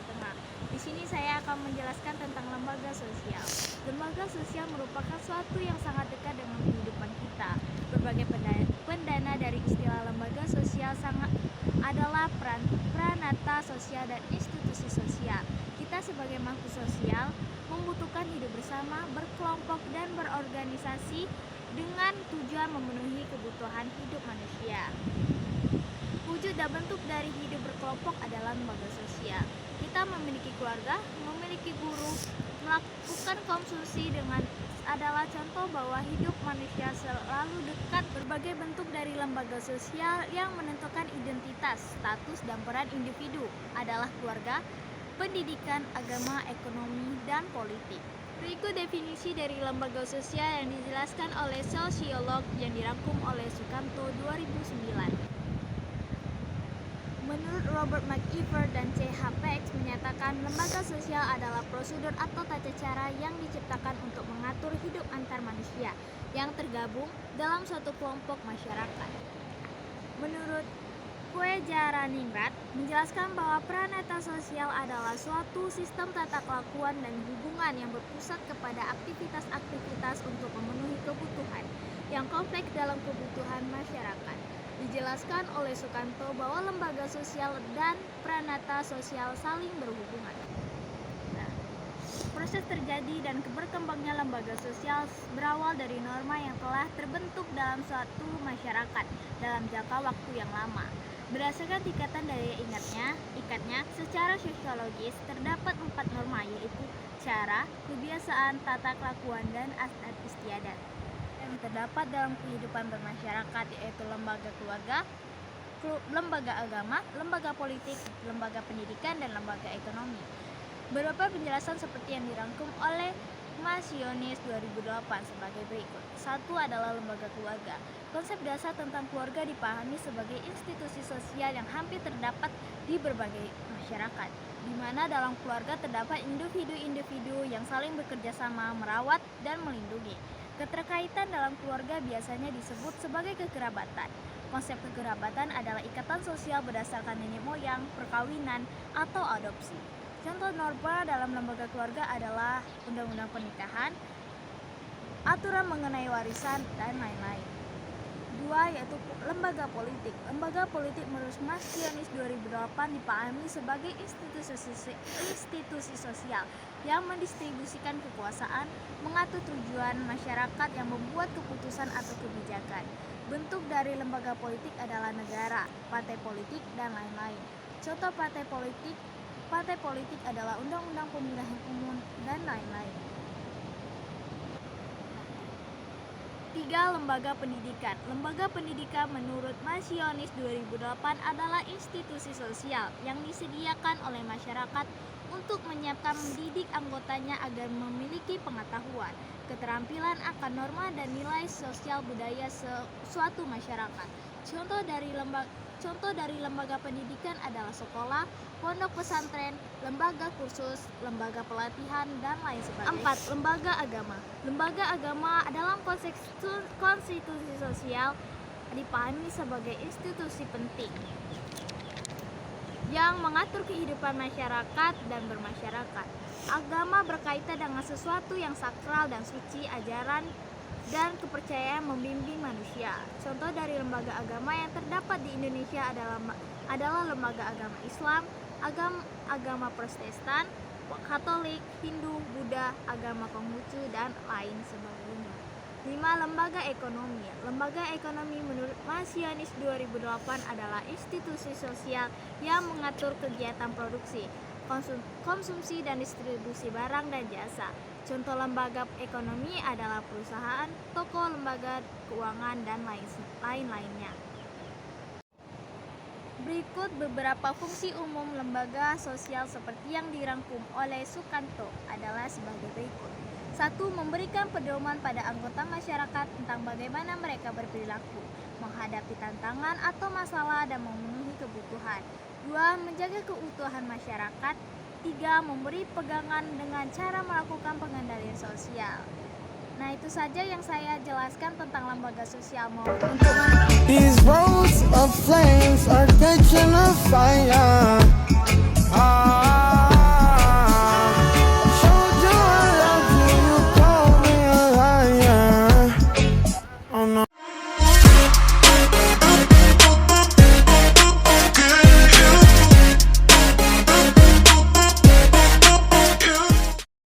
Tengah. Di sini saya akan menjelaskan tentang lembaga sosial. Lembaga sosial merupakan suatu yang sangat dekat dengan kehidupan kita. Berbagai pendana dari istilah lembaga sosial adalah pranata sosial dan institusi sosial. Kita sebagai makhluk sosial membutuhkan hidup bersama, berkelompok, dan berorganisasi dengan tujuan memenuhi kebutuhan hidup manusia. Wujud dan bentuk dari hidup berkelompok adalah lembaga sosial. Kita memiliki keluarga, memiliki guru, melakukan konsumsi dengan adalah contoh bahwa hidup manusia selalu dekat. Berbagai bentuk dari lembaga sosial yang menentukan identitas, status, dan peran individu adalah keluarga, pendidikan, agama, ekonomi, dan politik. Berikut definisi dari lembaga sosial yang dijelaskan oleh sosiolog yang dirangkum oleh Sukanto 2009. Menurut Robert McIver dan C.H. Peck menyatakan lembaga sosial adalah prosedur atau tata cara yang diciptakan untuk mengatur hidup antar manusia yang tergabung dalam suatu kelompok masyarakat. Menurut Kwejaraningrat menjelaskan bahwa pranata sosial adalah suatu sistem tata kelakuan dan hubungan yang berpusat kepada aktivitas-aktivitas untuk memenuhi kebutuhan yang kompleks dalam kebutuhan masyarakat. Dijelaskan oleh Sukanto bahwa lembaga sosial dan pranata sosial saling berhubungan. Proses terjadi dan berkembangnya lembaga sosial berawal dari norma yang telah terbentuk dalam suatu masyarakat dalam jangka waktu yang lama. Berdasarkan tingkatan daya ikatnya, secara sosiologis terdapat 4 norma, yaitu cara, kebiasaan, tata kelakuan, dan adat istiadat yang terdapat dalam kehidupan bermasyarakat, yaitu lembaga keluarga, lembaga agama, lembaga politik, lembaga pendidikan, dan lembaga ekonomi. Beberapa penjelasan seperti yang dirangkum oleh Masionis 2008 sebagai berikut. 1 adalah lembaga keluarga. Konsep dasar tentang keluarga dipahami sebagai institusi sosial yang hampir terdapat di berbagai masyarakat, di mana dalam keluarga terdapat individu-individu yang saling bekerja sama merawat dan melindungi. Keterkaitan dalam keluarga biasanya disebut sebagai kekerabatan. Konsep kekerabatan adalah ikatan sosial berdasarkan nenek moyang, perkawinan, atau adopsi. Contoh norma dalam lembaga keluarga adalah undang-undang pernikahan, aturan mengenai warisan, dan lain-lain. 2 yaitu lembaga politik. Lembaga politik menurut Masionis 2008 dipahami sebagai institusi sosial yang mendistribusikan kekuasaan, mengatur tujuan masyarakat, yang membuat keputusan atau kebijakan. Bentuk dari lembaga politik adalah negara, partai politik, dan lain-lain. Contoh partai politik adalah undang-undang pemilihan umum dan lain-lain. 3. Lembaga pendidikan. Lembaga pendidikan menurut Masionis 2008 adalah institusi sosial yang disediakan oleh masyarakat untuk menyiapkan mendidik anggotanya agar memiliki pengetahuan, keterampilan akan norma dan nilai sosial budaya suatu masyarakat. Contoh dari lembaga pendidikan adalah sekolah, pondok pesantren, lembaga kursus, lembaga pelatihan, dan lain sebagainya. 4. Lembaga agama. Lembaga agama dalam konteks konstitusi sosial dipahami sebagai institusi penting yang mengatur kehidupan masyarakat dan bermasyarakat. Agama berkaitan dengan sesuatu yang sakral dan suci, ajaran dan kepercayaan membimbing manusia. Contoh dari lembaga agama yang terdapat di Indonesia adalah lembaga agama Islam, agama Protestan, Katolik, Hindu, Buddha, agama Konghucu, dan lain sebagainya. 5. Lembaga ekonomi. Lembaga ekonomi menurut Masionis 2008 adalah institusi sosial yang mengatur kegiatan produksi, konsumsi, dan distribusi barang dan jasa. Contoh lembaga ekonomi adalah perusahaan, toko, lembaga keuangan, dan lain-lainnya. Berikut beberapa fungsi umum lembaga sosial seperti yang dirangkum oleh Sukanto adalah sebagai berikut. 1. Memberikan pedoman pada anggota masyarakat tentang bagaimana mereka berperilaku, menghadapi tantangan atau masalah, dan memenuhi kebutuhan. 2. Menjaga keutuhan masyarakat. 3. Memberi pegangan dengan cara melakukan pengendalian sosial. Nah, itu saja yang saya jelaskan tentang lembaga sosial. These roads of flames are catching a fire.